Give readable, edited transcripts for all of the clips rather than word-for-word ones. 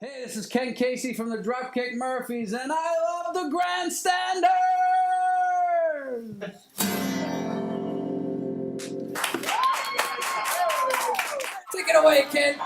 Hey, this is Ken Casey from the Dropkick Murphys, and I love the Grandstanders! Take it away, kid!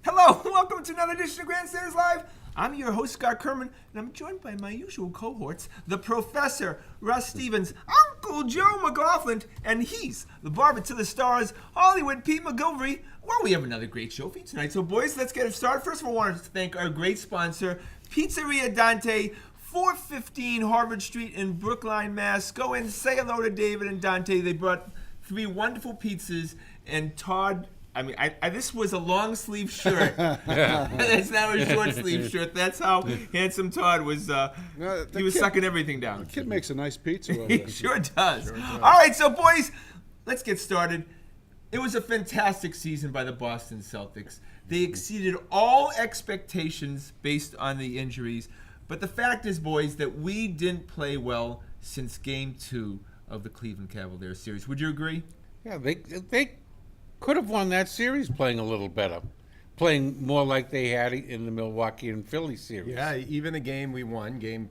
Hello, welcome to another edition of Grandstanders Live. I'm your host, Scott Kerman, and I'm joined by my usual cohorts, the Professor, Russ Stevens, Uncle Joe McLaughlin, and he's the barber to the stars, Hollywood Pete McGilvery. Well, we have another great show for you tonight. So, boys, let's get it started. First of all, I wanted to thank our great sponsor, Pizzeria Dante, 415 Harvard Street in Brookline, Mass. Go in, say hello to David and Dante. They brought 3 wonderful pizzas, and Todd... this was a long sleeve shirt. That's now a short sleeve shirt. That's how handsome Todd was. He was sucking everything down. The kid makes a nice pizza. He sure does. All right, so boys, let's get started. It was a fantastic season by the Boston Celtics. They exceeded all expectations based on the injuries. But the fact is, boys, that we didn't play well since Game 2 of the Cleveland Cavaliers series. Would you agree? Yeah, they could have won that series playing a little better, playing more like they had in the Milwaukee and Philly series. Yeah, even the game we won, game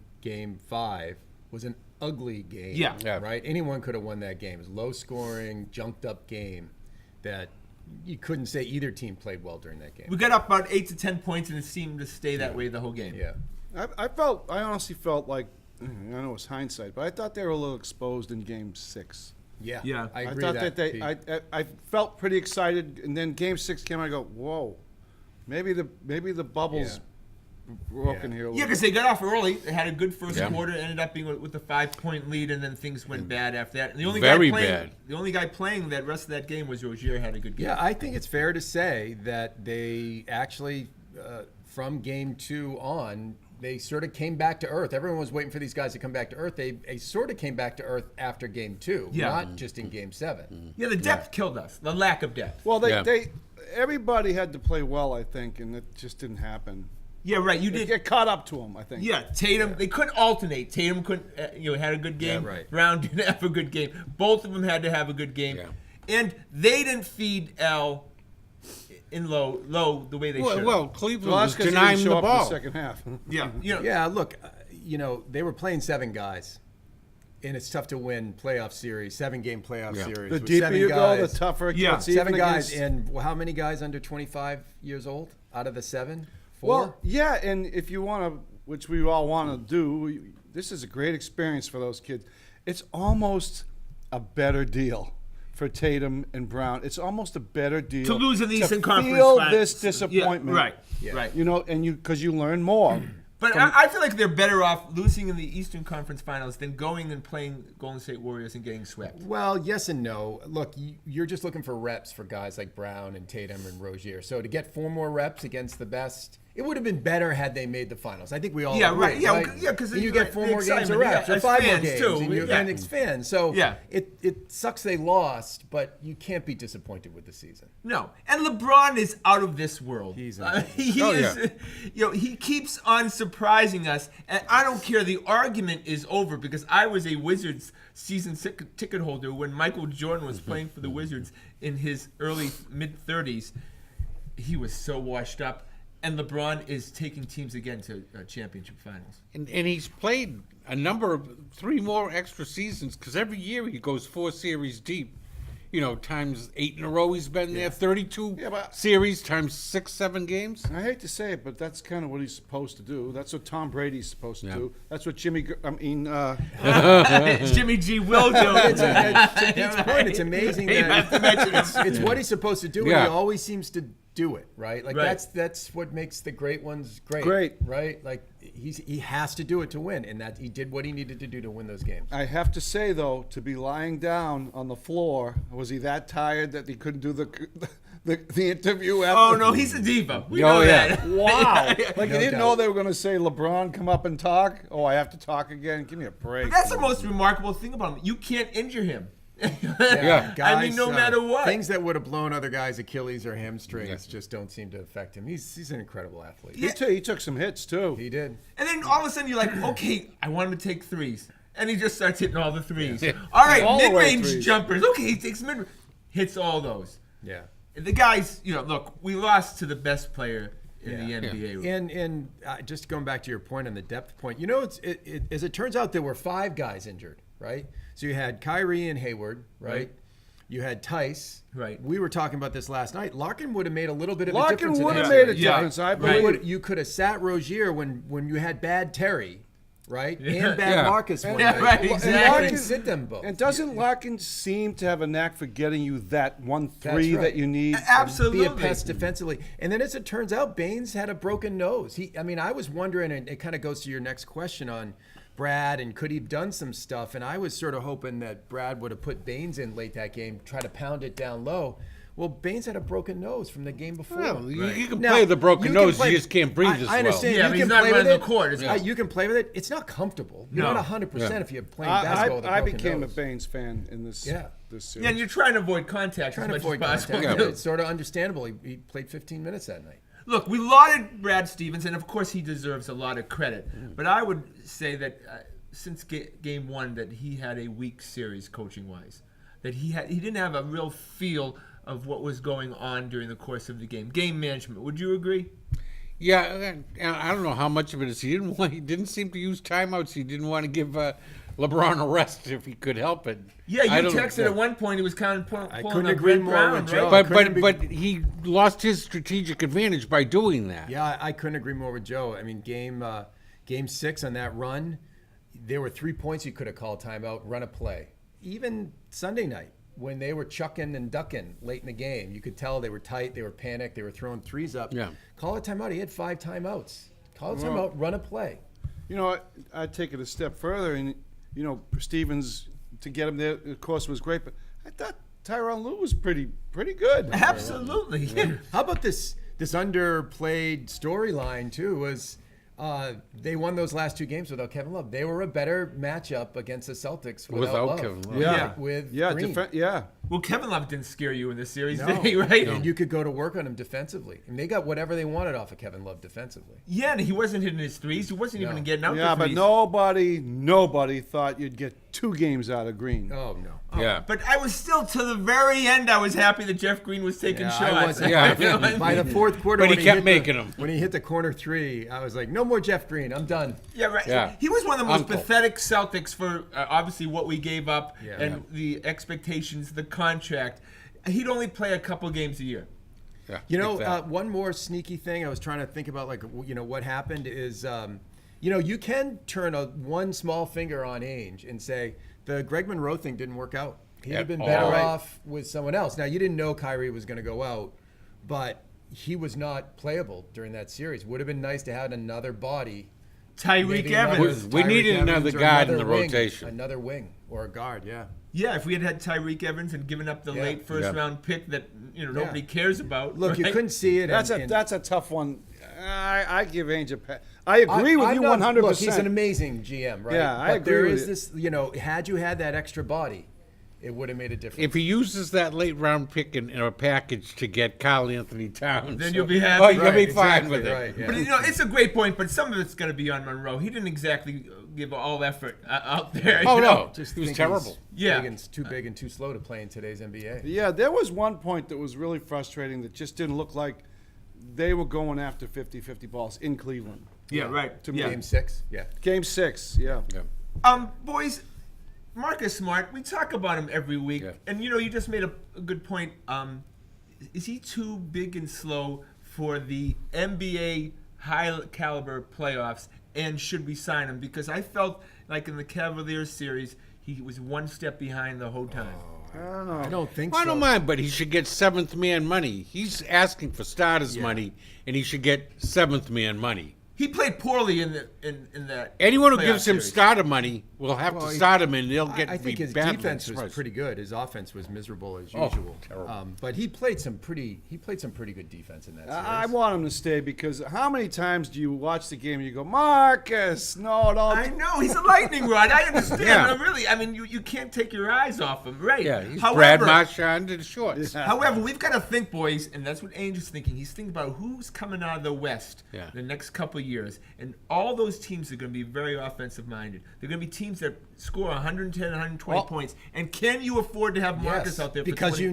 5, was an ugly game. Yeah. Right? Anyone could have won that game. It was low scoring, junked up game that you couldn't say either team played well during that game. We got up about 8 to 10 points, and it seemed to stay that way the whole game. Yeah. I honestly felt like, I know it's hindsight, but I thought they were a little exposed in Game 6. Yeah. I I agree thought that Pete. I felt pretty excited, and then Game 6 came. I go, whoa, maybe the bubbles broken here. A Yeah, little. because they got off early. They had a good first Yeah. quarter. Ended up being with a 5-point lead, and then things went bad after that. And the only Very guy playing, bad. the only guy playing that rest of that game was Rozier. Had a good game. Yeah, I think it's fair to say that they actually, from Game 2 on, they sort of came back to earth. Everyone was waiting for these guys to come back to earth. They sort of came back to earth after Game 2, Yeah. not just in Game 7. Yeah, the depth killed us. The lack of depth. Well, Yeah. everybody had to play well, I think, and it just didn't happen. Yeah, right. You They did. get caught up to them, I think. Yeah, Tatum. They couldn't alternate. Tatum couldn't. Had a good game. Yeah, right. Brown didn't have a good game. Both of them had to have a good game. Yeah. And they didn't feed L in low the way they should. Well, Cleveland Well, was that's because he denying didn't the show up in ball. the second half. Yeah. Yeah, look, they were playing 7 guys, and it's tough to win playoff series, 7-game playoff Yeah. series. The with deeper 7 you guys, go, the tougher it Yeah. gets. even 7 guys, against- and how many guys under 25 years old out of the 7? 4? Well, yeah, and if you want to, which we all want to do, this is a great experience for those kids. It's almost a better deal for Tatum and Brown. It's almost a better deal To lose in the Eastern Conference feel Finals. this disappointment. Yeah, right. You know, and because you learn more. But I feel like they're better off losing in the Eastern Conference Finals than going and playing Golden State Warriors and getting swept. Well, yes and no. Look, you're just looking for reps for guys like Brown and Tatum and Rozier. So to get 4 more reps against the best, it would have been better had they made the finals. I think we all agree, right. Yeah, right? yeah, because And you the- get 4 the more games of excitement, reps, yeah, or as 5 more fans, games, too. and it's fans. So Yeah. it sucks they lost, but you can't be disappointed with the season. No, and LeBron is out of this world. He's he is. He keeps on surprising us, and I don't care. The argument is over because I was a Wizards season ticket holder when Michael Jordan was playing for the Wizards in his early mid-30s. He was so washed up, and LeBron is taking teams again to championship finals. And he's played a number of 3 more extra seasons because every year he goes 4 series deep. times 8 in a row he's been there. 32 Yeah, but- series times 6, 7 games. I hate to say it, but that's kind of what he's supposed to do. That's what Tom Brady's supposed to Yeah. do. That's what Jimmy Jimmy G will do it. To Pete's point, it's amazing You have to that mention it. it's what he's supposed to do, Yeah. and he always seems to do it, right? Like Right. that's what makes the great ones great. Great. Right? Like he has to do it to win, and that he did what he needed to do to win those games. I have to say though, to be lying down on the floor, was he that tired that he couldn't do the interview after? Oh no, he's a diva. We Oh, know yeah. that. Wow! Like No you didn't doubt. know they were going to say, "LeBron, come up and talk." Oh, I have to talk again. Give me a break. That's the most remarkable thing about him. You can't injure him. Yeah. I mean, no matter what. Things that would have blown other guys' Achilles or hamstrings just don't seem to affect him. He's an incredible athlete. He took some hits too. He did. And then all of a sudden you're like, okay, I want him to take threes. And he just starts hitting all the threes. All right, All the way mid-range threes. jumpers. Okay, he takes mid hits all those. Yeah. The guys, look, we lost to the best player in the NBA. And just going back to your point on the depth point, as it turns out, there were 5 guys injured, right? So you had Kyrie and Hayward, right? You had Tice. Right. We were talking about this last night. Larkin would have made a little bit of a Larkin difference. in would that have made a series. Yeah. difference. I Right. believe. You could have sat Rozier when you had bad Terry, right? Yeah. And bad Yeah. Marcus one Yeah, night. right, And exactly. Larkin sit them both. And doesn't Larkin seem to have a knack for getting you that 1-3 right. that you need? Absolutely. Be a pest defensively. And then as it turns out, Baines had a broken nose. I was wondering, and it kind of goes to your next question on Brad and could he have done some stuff? And I was sort of hoping that Brad would have put Baines in late that game, try to pound it down low. Well, Baines had a broken nose from the game before. Well, you can Now, play the broken you can nose, play- you just can't breathe as well. I understand. Yeah, you but can he's not play running with the it. court. It's- You can play with it. It's not comfortable. You're No. not 100% Yeah. if you're playing basketball with a I broken became nose. a Baines fan in this. Yeah. This series. Yeah, and you're trying to avoid contact Trying to as much avoid as possible. contact. Yeah. It's sort of understandable. He played 15 minutes that night. Look, we lauded Brad Stevens, and of course he deserves a lot of credit. But I would say that since game 1, that he had a weak series coaching-wise. That he didn't have a real feel of what was going on during the course of the game. Game management. Would you agree? Yeah, I don't know how much of it is. He didn't seem to use timeouts. He didn't want to give LeBron a rest if he could help it. Yeah, I you don't- texted at one point he was kind of pulling couldn't on agree Brett more Brown, with Joe. right? But he lost his strategic advantage by doing that. Yeah, I couldn't agree more with Joe. I mean, game 6 on that run, there were 3 points you could have called timeout, run a play. Even Sunday night, when they were chucking and ducking late in the game, you could tell they were tight, they were panicked, they were throwing threes up. Yeah. Call a timeout. He had 5 timeouts. Call a timeout, run a play. I'd take it a step further, and Stevens to get him there, of course, was great. But I thought Tyronn Lue was pretty good. Absolutely. How about this underplayed storyline too? Was they won those last 2 games without Kevin Love? They were a better matchup against the Celtics without Love. Kevin Love. Yeah. with Yeah, Green. Well, Kevin Love didn't scare you in this series, No. did he? Right? And you could go to work on him defensively, and they got whatever they wanted off of Kevin Love defensively. Yeah, and he wasn't hitting his threes. He wasn't even getting out Yeah, the but threes. nobody thought you'd get 2 games out of Green. Oh no. Yeah. But I was still, to the very end, I was happy that Jeff Green was taking shots. I wasn't. Yeah. You know what I By the mean? 4th quarter, But he when kept hit making them. When he hit the corner 3, I was like, no more Jeff Green. I'm done. Yeah, right. Yeah. He was one of the most Uncle. pathetic Celtics for obviously what we gave up Yeah. and the expectations, the contract. He'd only play a couple games a year. Yeah, You know, like that. one more sneaky thing I was trying to think about, like, what happened is, you can turn one small finger on Ainge and say the Greg Monroe thing didn't work out. He'd have been At better all. off with someone else. Now, you didn't know Kyrie was going to go out, but he was not playable during that series. Would have been nice to have another body. Tyreek Maybe Evans. We Tyreek needed Evans another or guard in another the wing. rotation. Another wing or a guard, yeah. Yeah, if we had Tyreek Evans and given up the Yeah. late first Yeah. round pick that nobody cares about. Look, you right? couldn't see it. That's and- a tough one. I give Ainge a pass. I agree with I'm you not- 100%. Look, he's an amazing GM, right? Yeah, I but agree there with is you. this, had you had that extra body, it would have made a difference. If he uses that late round pick in a package to get Kyle Anthony Towns, Then you'll be happy. Oh, you'll Right, be fine exactly with it. right, yeah. But it's a great point, but some of it's going to be on Monroe. He didn't exactly give all effort out there. Oh you know? no, Just he was think terrible. Yeah. too big and too slow to play in today's NBA. Yeah, there was one point that was really frustrating that just didn't look like they were going after 50-50 balls in Cleveland. Yeah, right. To me. Yeah. Game 6, yeah. Game 6, yeah. Yeah. Boys, Marcus Smart, we talk about him every week, Yeah. and you just made a good point. Is he too big and slow for the NBA high caliber playoffs? And should we sign him? Because I felt like in the Cavaliers series, he was one step behind the whole time. I don't know. I don't think I so. don't mind, but he should get seventh man money. He's asking for starters money, and he should get seventh man money. He played poorly in that. Anyone who playoff gives him series. starter money will have to start him, and they'll get. I think his badly defense was surprised. pretty good. His offense was miserable as Oh, usual. terrible. But he played some pretty good defense in that series. I want him to stay because how many times do you watch the game and you go, Marcus, no, don't. I know he's a lightning rod. I understand. Yeah. Really, I mean, you can't take your eyes off him, right? Yeah, he's However, Brad Marchand to the shorts. However, we've got to think, boys, and that's what Angel's thinking. He's thinking about who's coming out of the West Yeah. the next couple of years. And all those teams are going to be very offensive-minded. They're going to be teams that score 110, 120 points. And can you afford to have Marcus out there for because 20?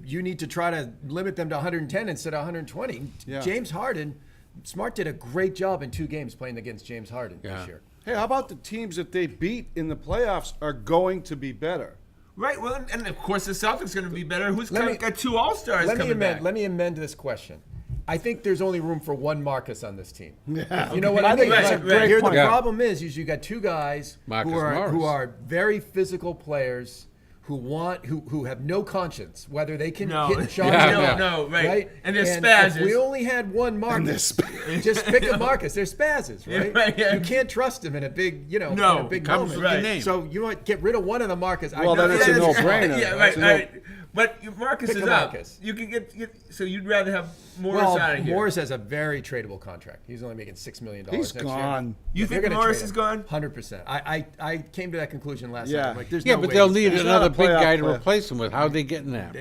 you need to try to limit them to 110 instead of 120. Yeah. James Harden, Smart did a great job in 2 games playing against James Harden Yeah. this year. Hey, how about the teams that they beat in the playoffs are going to be better? Right, well, and of course the Celtics are going to be better. Who's Let me- got 2 All-Stars Let me coming back? amend this question. I think there's only room for one Marcus on this team. Yeah. You know what I I mean? think that's a Like, great here, point. the Yeah. problem is you got 2 guys Marcus who Morris. are very physical players who have no conscience whether they can No, hit shots. Yeah, or yeah. not, no, right. And they're If spazzes. we only had one Marcus, just pick a Marcus. They're spazzes, right? right, yeah. You can't trust him in a big, No, in a big comes moment. with the Right. name. So you know what? Get rid of one of the Marcus. I Well, know then it's a that- no-brainer. Yeah, That's right. a no- right. But Marcus Pick is a up. Marcus. You can get so you'd rather have Morris Well, out of here. Morris has a very tradable contract. He's only making $6 million. He's next gone. Year. You They're think gonna Morris trade is him. gone? 100%. I came to that conclusion last Yeah. night. I'm like, there's Yeah, no but way they'll he's- need He's another not a big playoff guy to player. replace him with. How they getting that?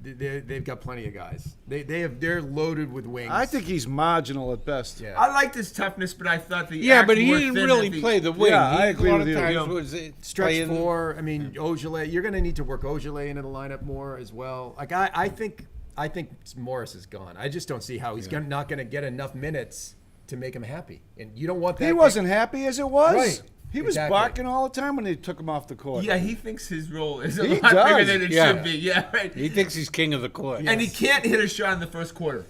They've got plenty of guys. They're loaded with wings. I think he's marginal at best. Yeah. I liked his toughness, but I thought the Yeah, act but he more didn't thin really at the- play the wing. Yeah, I He, agree a lot with of you. times Yeah. was Stretch playing- 4. I mean, Ogilvy. You're going to need to work Ogilvy into the lineup more as well. Like I think Morris is gone. I just don't see how he's not going to get enough minutes to make him happy. And you don't want that. He wasn't happy as it was. Right. He was Exactly. barking all the time when they took him off the court. Yeah, he thinks his role is a He lot bigger does. than it Yeah. should be. Yeah, right. He thinks he's king of the court. And he can't hit a shot in the first quarter.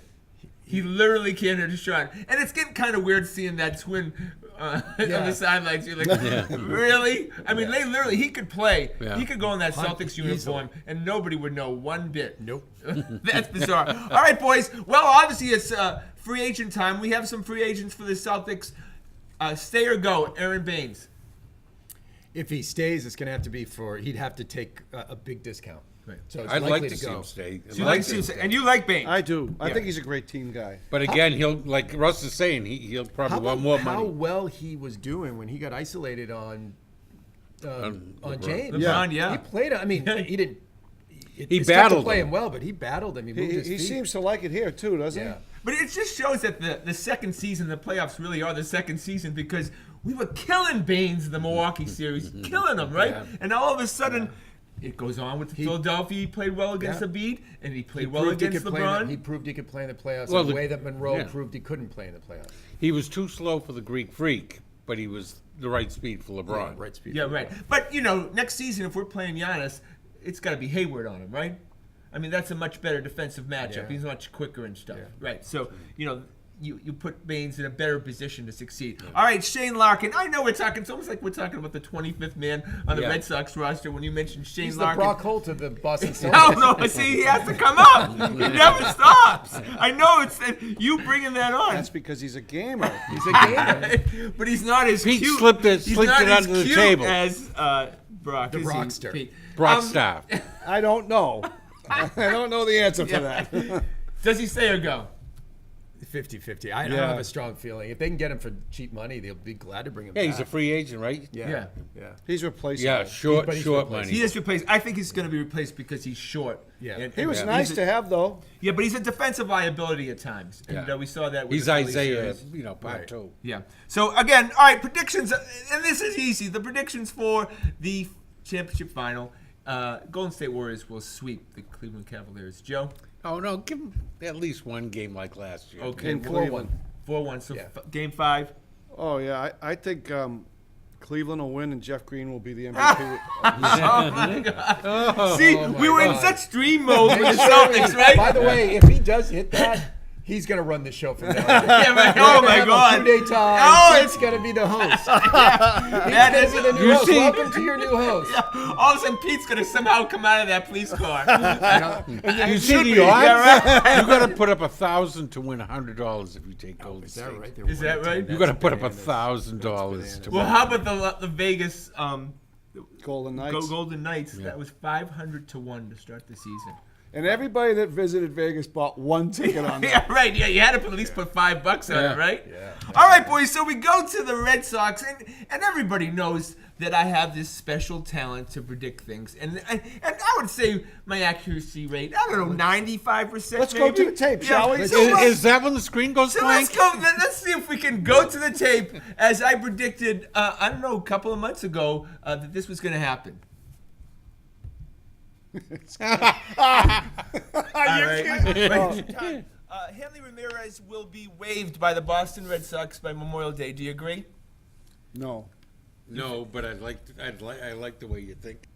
He literally can't hit a shot. And it's getting kind of weird seeing that twin on the sidelines. You're like, really? I mean, they literally, he could play. Yeah. He could go in that Celtics Easily. uniform and nobody would know one bit. Nope. That's bizarre. All right, boys. Well, obviously it's free agent time. We have some free agents for the Celtics. Stay or go, Aaron Baines. If he stays, it's going to have to be he'd have to take a big discount. Right. So it's I'd like likely to see go. him stay. So you like to, and you like Baines. I do. I Yeah. think he's a great team guy. But again, he'll like Russ is saying, he'll probably want more how money. well he was doing when he got isolated on LeBron. James. LeBron, yeah. He played. I mean, he didn't. He it's tough battled to play him. him well, but he battled him. He moved his He feet. seems to like it here too, doesn't Yeah. But it just shows that the second season, the playoffs really are the second season because we were killing Baines in the Milwaukee series, killing him, right? Yeah. And all of a sudden, it goes on with Philadelphia. He played well against Yeah. Embiid, and he played He well proved he against could play in LeBron. he proved he could play in the playoffs Well, in the the- way that Monroe yeah. proved he couldn't play in the playoffs. He was too slow for the Greek Freak, but he was the right speed for LeBron. Right speed. Yeah, right. But, next season, if we're playing Giannis, it's got to be Hayward on him, right? I mean, that's a much better defensive matchup. Yeah. He's much quicker and stuff. Yeah. Right. So, you put Baines in a better position to succeed. All right, Shane Larkin. I know it's almost like we're talking about the 25th man on the Yeah. Red Sox roster when you mentioned Shane He's the Larkin. Brock Holt of the Boston No, Celtics. no. See, he has to come up. He never stops. I know it's you bringing that on. That's because he's a gamer. He's a gamer. But he's not as Pete cute. slipped it he's under not as the cute table. as Brock. The is he, Brockster. Pete? Brock Staff. I don't know. I don't know the answer for that. Does he stay or go? 50-50. I don't Yeah. have a strong feeling. If they can get him for cheap money, they'll be glad to bring him Yeah, back. he's a free agent, right? Yeah. He's replaceable. Yeah, short But he's money. replaced. He is replaced. I think he's going to be replaced because he's short. Yeah. He was and nice he's to have, though. Yeah, but he's a defensive liability at times. And Yeah. we saw that with He's the Philly Isaiah, series. part Right. two. Yeah. So, again, all right, predictions. And this is easy. The predictions for the championship final. Golden State Warriors will sweep the Cleveland Cavaliers. Joe? Oh, no, give him at least one game like last year. Okay. In Cleveland. 4-1. So Yeah. game 5. Oh, yeah. I think Cleveland will win, and Jeff Green will be the MVP. Oh my God! See, we were in God. such dream mode with the Celtics, right? By the way, if he does hit that, he's gonna run the show from now on. Yeah, but, We're oh gonna my have God! A coup d'etat, Oh, and Pete's gonna be the host. that He's is. gonna be the new host. Welcome to your new host. All of a sudden, Pete's gonna somehow come out of that police car. You see should the be. odds? Yeah, You got to put up $1,000 to win $100 if you take Golden Is State. that right? Is that right? You got to put up $1,000 to Well, win. how about the Vegas Golden Knights. Golden Knights? That was 500 to 1 to start the season. And everybody that visited Vegas bought one ticket on that. Yeah, right. Yeah, you had to at least put $5 on Yeah. it, right? Yeah. All right, boys. So we go to the Red Sox, and everybody knows that I have this special talent to predict things, and I would say my accuracy rate, I don't know, 95%. Let's go to the tape, shall we? Is that when the screen goes So blank? let's see if we can go to the tape as I predicted, I don't know, a couple of months ago that this was going to happen. All right. Hanley Ramirez will be waived by the Boston Red Sox by Memorial Day. Do you agree? No. No, but I like the way you think.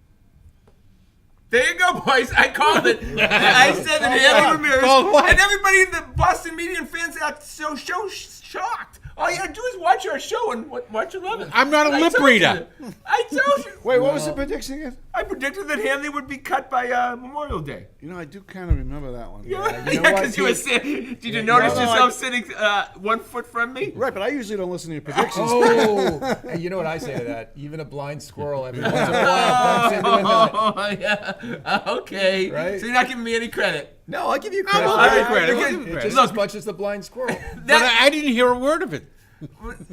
There you go, boys. I called it. I said that Hanley Ramirez. Called what? And everybody in the Boston media and fans got so shocked. All you gotta do is watch our show and watch 11. I'm not a I lip told reader. you. I told you. Wait, what was the prediction again? I predicted that Hanley would be cut by Memorial Day. You know, I do kind of remember that one. Yeah, you know what, because you were Pete? sitting. Did you notice no, yourself sitting 1 foot from me? Right, but I usually don't listen to your predictions. Oh, hey, you know what I say to that? Even a blind squirrel every once in a while bumps into a nut. Oh, yeah. Okay. Right? So you're not giving me any credit. No, I'll give you credit. I'll for give you it. credit. It's I'll give you credit. just Look. as much as the blind squirrel. But That, I didn't hear a word of it.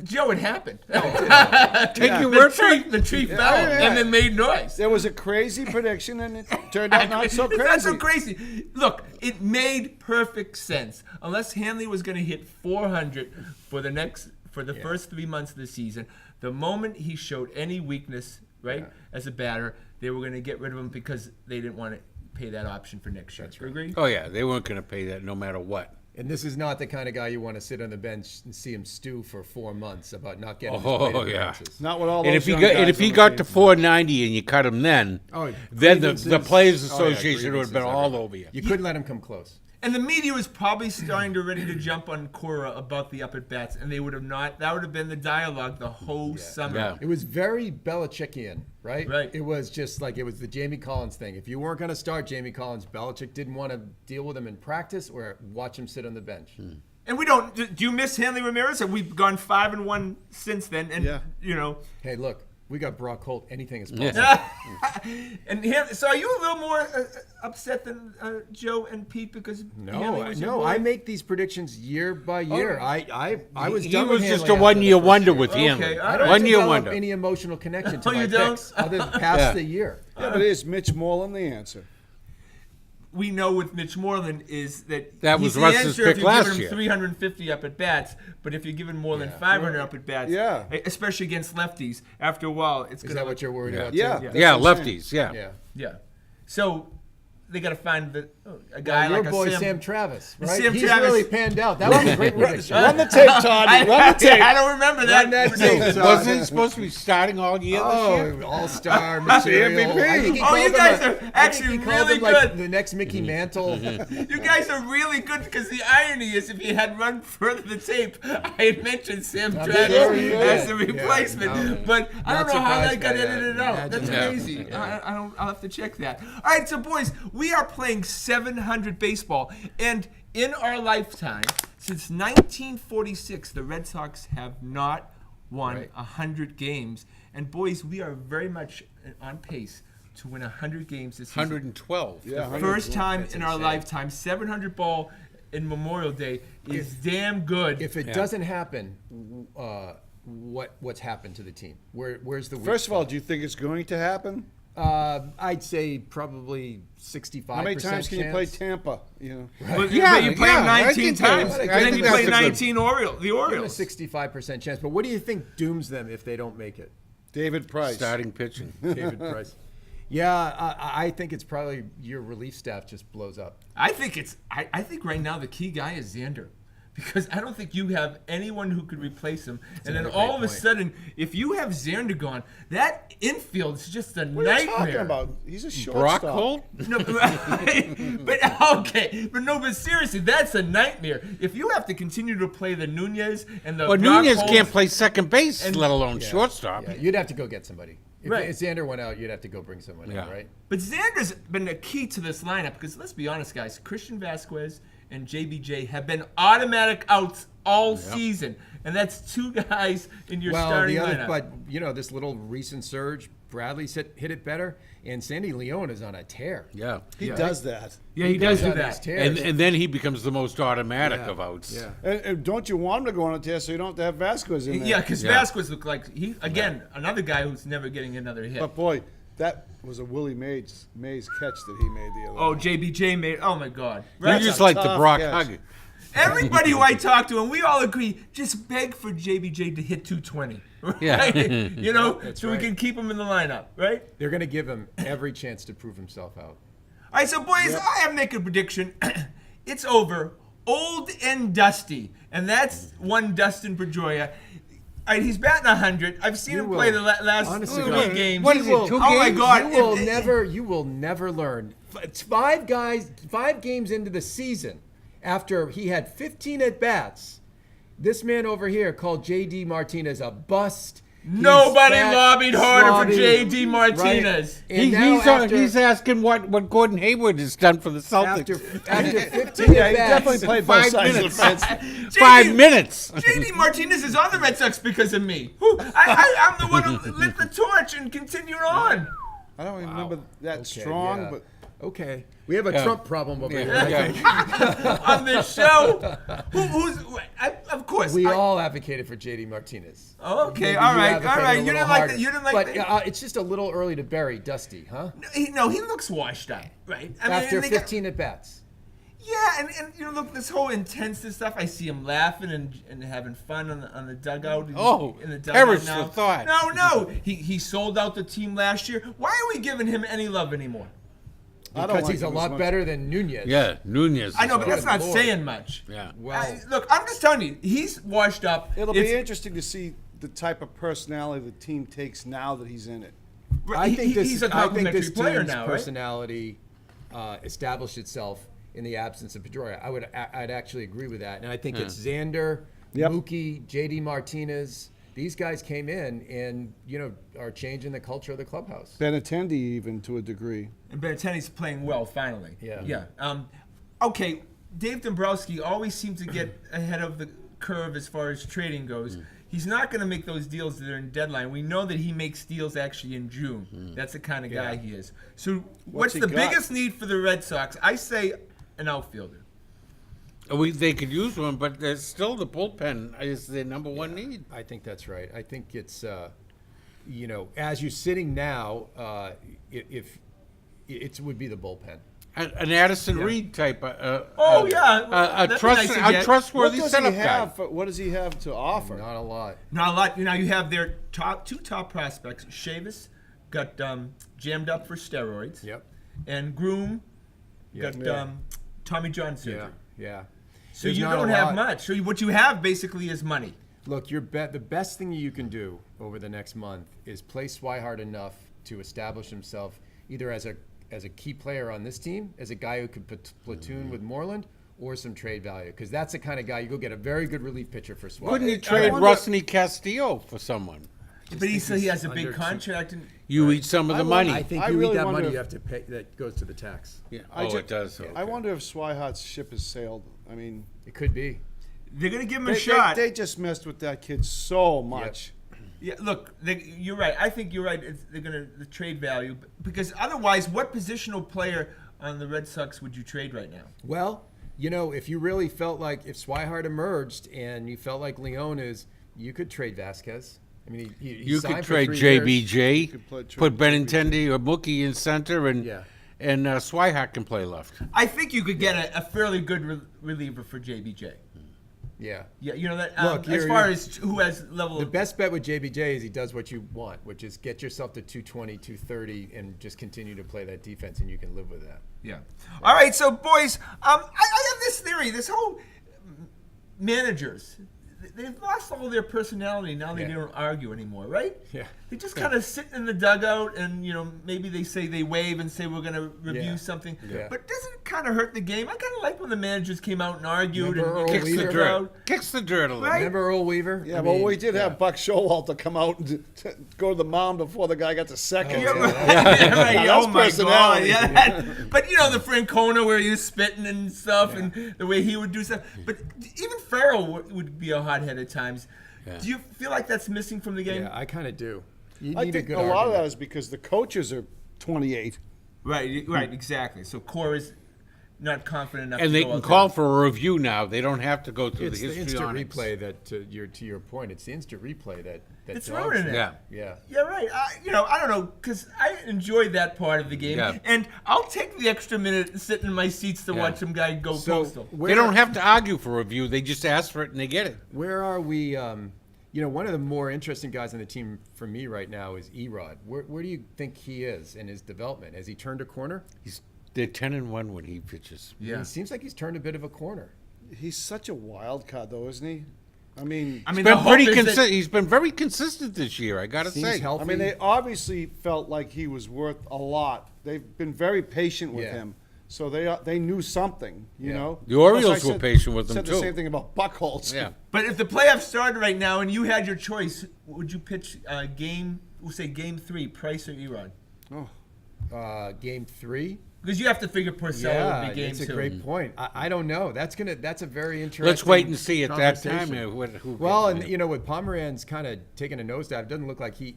Joe, it happened. Take your The word for it. tree fell yeah. and it made noise. There was a crazy prediction, and it turned out not so It's crazy. not so crazy. Look, it made perfect sense. Unless Hanley was going to hit 400 for the first 3 months of the season, the moment he showed any weakness, right, as a batter, they were going to get rid of him because they didn't want to pay that option for next year. Agree? Oh, yeah. They weren't going to pay that no matter what. And this is not the kind of guy you want to sit on the bench and see him stew for 4 months about not getting his Oh, weight in the yeah. benches. Not with all And those if he young got guys and if he on the got team. to 490 and you cut him then the grievances. Players Oh, yeah, Association would have been grievances all everywhere. over you. You couldn't let him come close. And the media was probably starting to ready to jump on Cora about the up at bats, and they would have not. That would have been the dialogue the whole summer. Yeah. It was very Belichickian, right? Right. It was just like it was the Jamie Collins thing. If you weren't going to start Jamie Collins, Belichick didn't want to deal with him in practice or watch him sit on the bench. And we don't. Do you miss Hanley Ramirez? Or we've gone 5-1 since then, and Yeah. you know. Hey, look, we got Brock Holt. Anything is possible. Yeah. And so are you a little more upset than Joe and Pete because Hanley was your boy? I make these predictions year by year. I was He done was with just Hanley a 1 after year the first wonder year. with Okay, Hanley. all right. I don't 1 year develop wonder. any emotional connection to Oh, my you don't? picks other than past Yeah. the year. Yeah, but is Mitch Moreland the answer? We know with Mitch Moreland is that That he's was the Russ's answer pick if you're last giving him year. 350 up at bats, but if you're giving more than 500 up at bats, Yeah. especially against lefties, after a while it's Is gonna that what you're worried about? Yeah. Too? Yeah, That's what I'm saying. lefties. Yeah. Yeah. yeah. So they got to find a guy Your like boy a Sam Travis, right? Sam He's Travis. really panned out. That was a great prediction. Run the tape, Todd. Run the tape. I don't remember that. Run that tape, Todd. Wasn't he supposed to be starting all year this year? Oh, all-star material. MVP. I think he Oh, called you him guys a- are actually I think he called really him, like, good. the next Mickey Mantle. You guys are really good because the irony is if you had run further the tape, I had mentioned Sam Travis sure you as did. the replacement, no. but I don't Not know how that surprised got by that. edited out. Imagine That's that. crazy. I'll have to check that. All right, so boys, we are playing 700 baseball, and in our lifetime, since 1946, the Red Sox have not won Right. 100 games, and boys, we are very much on pace to win 100 games this season. 112. Yeah, First time That's in our insane. lifetime, 700 ball in Memorial Day is damn good. If it doesn't happen, what's happened to the team? Where's the weak First of all, spot? do you think it's going to happen? I'd say probably 65%. How many times can you play chance. Tampa? You know, but, Yeah, but you play yeah, them I 19 think times, that's- and I then think you that's play a good- 19 the Give them a Orioles. 65% chance. But what do you think dooms them if they don't make it? David Price. Starting pitching. David Price. Yeah, I think it's probably your relief staff just blows up. I think right now the key guy is Xander, because I don't think you have anyone who could replace him. And then another all great of a point. sudden, if you have Xander gone, that infield is just a What are you talking nightmare. about? He's a Brock shortstop. Holt? No, but seriously, that's a nightmare. If you have to continue to play the Nunez and the Well, Brock Nunez Holts- can't play second base, and- let alone shortstop. Yeah, you'd have to go get somebody. If Right. Xander went out, you'd have to go bring someone in, Yeah. right? But Xander's been the key to this lineup because let's be honest, guys. Christian Vasquez and JBJ have been automatic outs all season, and that's two guys in your starting lineup. But this little recent surge, Bradley's hit it better, and Sandy Leone is on a tear. Yeah. He does that. yeah, he does do on these that. tears. And then he becomes the most automatic Yeah. of outs. Yeah. And don't you want him to go on a tear so you don't have to have Vasquez in there? Yeah, because Yeah. Vasquez looked like another guy who's never getting another hit. But boy, that was a Willie Mays catch that he made the other Oh, night. JBJ made. Oh my God! You're Right? just a like the tough Brock catch. hug. Everybody who I talk to, and we all agree, just beg for JBJ to hit 220. Right? Yeah. So we right. can keep him in the lineup, right? They're going to give him every chance to prove himself out. All right, so boys, I have to make a prediction. It's over. Old and dusty, and that's one Dustin Pedroia. All right, he's batting 100. I've seen him play the last Honest to 3 God. games. What is it, will- 2 Oh my games? God! You will never learn. It's 5 games into the season, after he had 15 at bats. This man over here called J.D. Martinez a bust. He's Nobody fat, lobbied harder for sloppy, J.D. Martinez. Right? And now He's asking what Gordon Hayward has done for the Celtics. after 15 Yeah, at he bats, definitely played both 5 sides minutes. of the fence. 5 minutes. J.D. Martinez is on the Red Sox because of me. I'm the one who lit the torch and continued on. I don't remember that Okay, strong, yeah. but Okay. We have a Yeah. Trump problem over here. Yeah. On this show, of course. We all advocated for J.D. Martinez. Okay, Maybe all you right. advocated a You little didn't like harder. that. You didn't like But that. it's just a little early to bury Dusty, huh? No, he looks washed up, right? I After and they got- 15 at bats. Yeah, and look, this whole intense stuff. I see him laughing and having fun on the dugout. Oh, in the dugout perish now. the thought. No, he sold out the team last year. Why are we giving him any love anymore? I don't Because like he's a him as lot much. better than Nunez. Yeah, Nunez. I know, but is that's not Lord. saying much. Yeah. Well, Look, I'm just telling you, he's washed up. It'll It's- be interesting to see the type of personality the team takes now that he's in it. I think he's a complimentary this player team's now, right? personality established itself in the absence of Pedroia. I'd actually agree with that, and I think it's Xander, Yep. Mookie, J.D. Martinez. These guys came in and are changing the culture of the clubhouse. Benintendi even to a degree. And Benintendi's playing well finally. Yeah. Yeah. Okay, Dave Dombrowski always seems to get ahead of the curve as far as trading goes. He's not going to make those deals that are in deadline. We know that he makes deals actually in June. That's the kind of guy he is. So what's he the got? biggest need for the Red Sox? I say an outfielder. They could use one, but there's still the bullpen is their number one need. I think that's right. I think it's, as you're sitting now, if it would be the bullpen. An Addison Reed type. A A trustworthy setup guy. What does he have to offer? Not a lot. Not a lot. You have their two top prospects. Chavis got jammed up for steroids. Yep. And Groom got Yeah. Tommy John surgery. Yeah. So There's you not a don't have lot. much. So what you have basically is money. Look, the best thing you can do over the next month is play Swihart enough to establish himself either as a key player on this team, as a guy who could platoon with Moreland, or some trade value. Because that's the kind of guy you go get a very good relief pitcher for Swihart. Couldn't you trade Rusney Castillo for someone? But he said he has a under big two- contract. And You eat some of the money. I think I you really eat that wonder money, if- you have to pay. That goes to the tax. Yeah. I Oh, ju- it does. I Okay. wonder if Swihart's ship has sailed. I mean, It could be. they're going to give him a they, shot. they just messed with that kid so much. Yeah, look, you're right. I think you're right. They're going to the trade value because otherwise, what positional player on the Red Sox would you trade right now? Well, if you really felt like if Swihart emerged and you felt like Leone is, you could trade Vasquez. I mean, he You signed could for trade 3 years. JBJ, could play- put Benintendi or Mookie in center, and Yeah. Swihart can play left. I think you could get a fairly good reliever for JBJ. Yeah. Yeah, you know that. Look, as you're- far as who has level The of best bet with JBJ is he does what you want, which is get yourself to 220, 230, and just continue to play that defense, and you can live with that. Yeah. All right, so boys, I have this theory. This whole managers, they've lost all their personality. Now they don't argue anymore, right? Yeah. They just kind of sit in the dugout and, maybe they wave and say we're going to review something. Yeah. But doesn't it kind of hurt the game? I kind of like when the managers came out and argued Remember and Earl kicked the Weaver? crowd. Kicks the dirt a little. Right. Remember Earl Weaver? Yeah, I well, mean, we did have Buck Showalter come out and go to the mound before the guy got to second. Yeah, yeah, right. Yeah, right. That's Oh my God. personality. Yeah. But the Francona where he was spitting and stuff, and the way he would do stuff. But even Farrell would be a hothead at times. Yeah. Do you feel like that's missing from the game? Yeah, I kind of do. You I need think a good a lot of argument. that is because the coaches are 28. Right, exactly. So Core is not confident enough. And to they go can out call there. for a review now. They don't have to go through It's the the instant histrionics. replay that, to your point, it's the instant replay that It's dogs ruining it. Yeah. Yeah. Yeah, right. I don't know, because I enjoyed that part of the game, Yeah. and I'll take the extra minute sitting in my seats to Yeah. watch some guy go So postal. They don't have to argue for a review. They just ask for it and they get it. Where are we? One of the more interesting guys on the team for me right now is Erod. Where do you think he is in his development? Has he turned a corner? They're 10-1 when he pitches. Yeah. It seems like he's turned a bit of a corner. He's such a wild card, though, isn't he? I mean, I mean, Been the hope pretty is that- He's been very consistent this year, I got to Seems say. healthy. I mean, they obviously felt like he was worth a lot. They've been very patient with Yeah. him, so they knew something, you Yeah. know. The Orioles Plus, I were patient with him, said too. the same thing about Buckholz. Yeah. But if the playoffs started right now and you had your choice, would you pitch game 3, Price or Erod? Game 3. Because you have to figure Purcell Yeah, would be game that's a 2. great point. I don't know. That's a very interesting. Let's wait and see at that time. conversation. Who Well, gets and with Pomeranz kind of taking a nosedive, it doesn't look like he.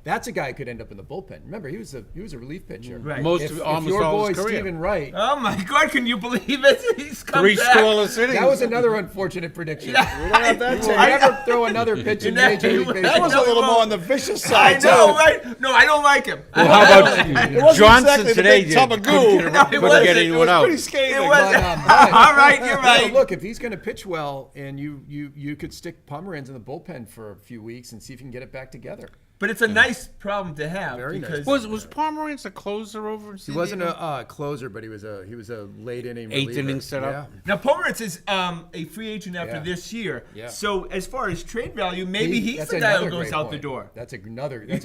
That's a guy who could end up in the bullpen. Remember, he was a relief pitcher. Right. If almost your all boy his career. Stephen Wright. Oh my God, can you believe it? He's come 3 back. scoreless innings. That was another unfortunate prediction. Yeah. We don't have that He will tape. never throw another pitch in That- Major League that Baseball. That was a No, little no. more on the vicious I side, know, too. right? No, I don't like him. Well, how about It wasn't Johnson exactly the today? big tub of goo. No, it Couldn't wasn't. get It anyone was out. pretty scathing. It was. But, All right, you're right. Look, if he's going to pitch well, and you could stick Pomeranz in the bullpen for a few weeks and see if you can get it back together. But it's a nice problem to have Very nice. because Was Pomeranz a closer over in He San wasn't Diego? a closer, but he was a late inning Eighth reliever. inning setup? Yeah. now Pomeranz is a free agent after Yeah. this year. Yeah. So as far as trade value, maybe he's That's the guy who another goes great out the point. door. That's a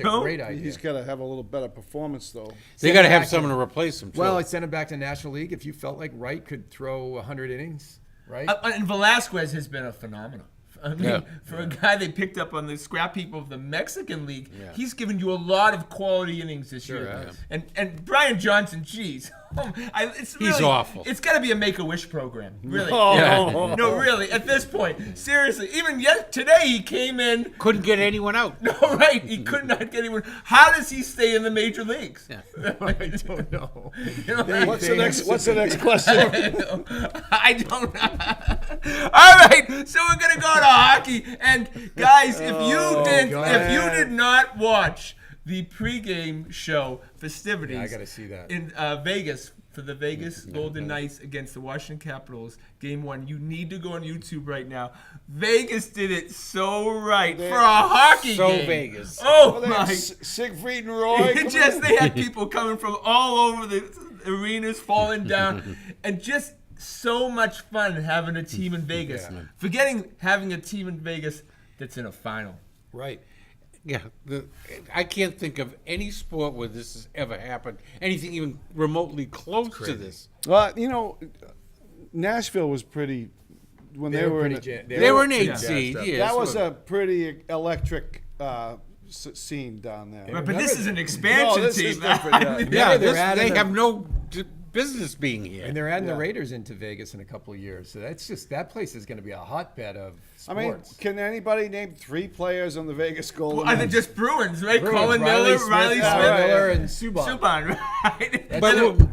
know? great idea. He's got to have a little better performance, though. They got to have back to- someone to replace him, too. Well, I sent him back to National League. If you felt like Wright could throw 100 innings, right? And Velasquez has been a phenomenal. I mean, Yeah. for a guy they picked up on the scrap heap of the Mexican League, Yeah. he's given you a lot of quality innings this Sure year. has. And Brian Johnson, geez, it's He's really, awful. It's got to be a Make-A-Wish program, really. Oh. Yeah. No, really. At this point, seriously. Even today, he came in. Couldn't get anyone out. No, right. He could not get anyone. How does he stay in the major leagues? Yeah. I don't know. You know, What's the next question? I don't know. All right, so we're gonna go to hockey, and guys, if you did not watch the pregame show festivities, Yeah, I gotta see that. in Vegas for the Vegas Golden Knights against the Washington Capitals, Game 1. You need to go on YouTube right now. Vegas did it so right for a hockey So game. Vegas. Oh Well, my! Siegfried and Roy. It just they had people coming from all over the arenas falling down, and just so much fun having a team in Vegas. Yeah. Forgetting having a team in Vegas that's in a final. Right. Yeah, I can't think of any sport where this has ever happened. Anything even remotely close to this. Well, Nashville was pretty. When they were in it, They were an 8 Yeah. seed. Yeah, Yeah, that so- was a pretty electric scene down there. Right, but this is an expansion No, this team. is different, yeah. I mean, Yeah, they're adding they the- have no business being here. And they're adding Yeah. the Raiders into Vegas in a couple of years. So that place is going to be a hotbed of I mean, sports. can anybody name 3 players on the Vegas Golden I think Knights? just Bruins, right? Bruins, Colin Miller, Riley Smith, Miller, and Subban. Subban, right?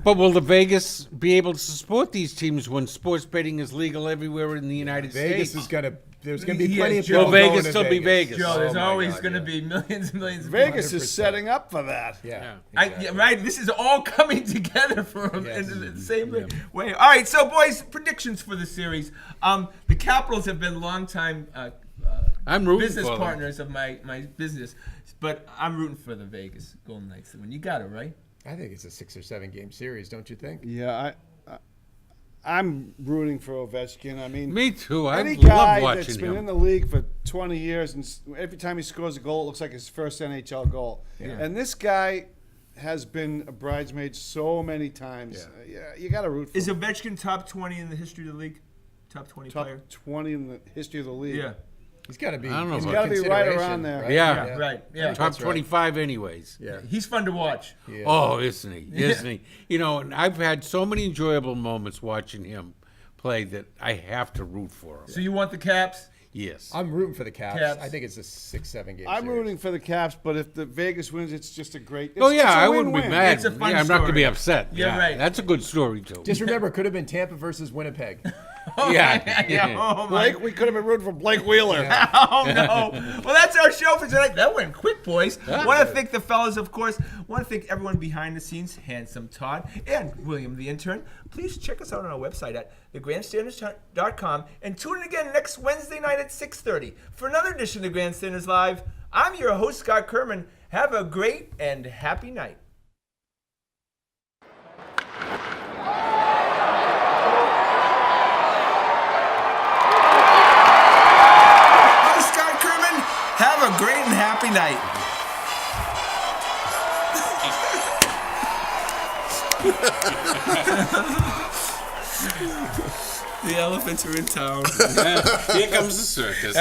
But will the Vegas be able to support these teams when sports betting is legal everywhere in the United Vegas States? is going to. There's going to be Yeah, plenty of Joe. people Will going Vegas to still be Vegas? Joe, there's Oh my always God, going to yeah. be millions and millions of Vegas 100%. is setting up for that. Yeah. Yeah, right. This is all coming together for him Yes. in the same way. All right, so boys, predictions for the series. The Capitals have been longtime I'm rooting business for them. partners of my business, but I'm rooting for the Vegas Golden Knights to win. You got it right. I think it's a 6 or 7 game series, don't you think? Yeah, I'm rooting for Ovechkin. I mean, Me too. I any love guy watching that's been him. in the league for 20 years and every time he scores a goal, it looks like his first NHL goal. And this guy has been a bridesmaid so many times. Yeah, you got to root for Is him. Ovechkin top 20 in the history of the league? Top 20 Top player? 20 in the history of the league. Yeah. He's got to be. I don't know in about Gotta be right consideration, around there. right? Yeah. Right. Yeah. Top 25 anyways. Yeah. He's fun to watch. Yeah. Oh, isn't he? Isn't he? You know, and I've had so many enjoyable moments watching him play that I have to root for him. So you want the Caps? Yes. I'm rooting for the Caps. Caps. I think it's a 6-7 game. I'm series. rooting for the Caps, but if the Vegas wins, it's just a great. Oh, it's yeah, a I wouldn't be win-win. mad. It's a fun I'm not going to be story. upset. You're Yeah, right. That's a good story, too. Just remember, it could have been Tampa versus Winnipeg. yeah. Oh, my. Blake, we could have been rooting for Blake Wheeler. Oh, no. Well, that's our show for tonight. That went quick, boys. Want to thank the fellas, of course. Want to thank everyone behind the scenes, Handsome Todd and William the intern. Please check us out on our website at thegrandstanders.com and tune in again next Wednesday night at 6:30 for another edition of the Grandstanders Live. I'm your host, Scott Kerman. Have a great and happy night. I'm Scott Kerman. Have a great and happy night. The elephants are in town. Here comes the circus.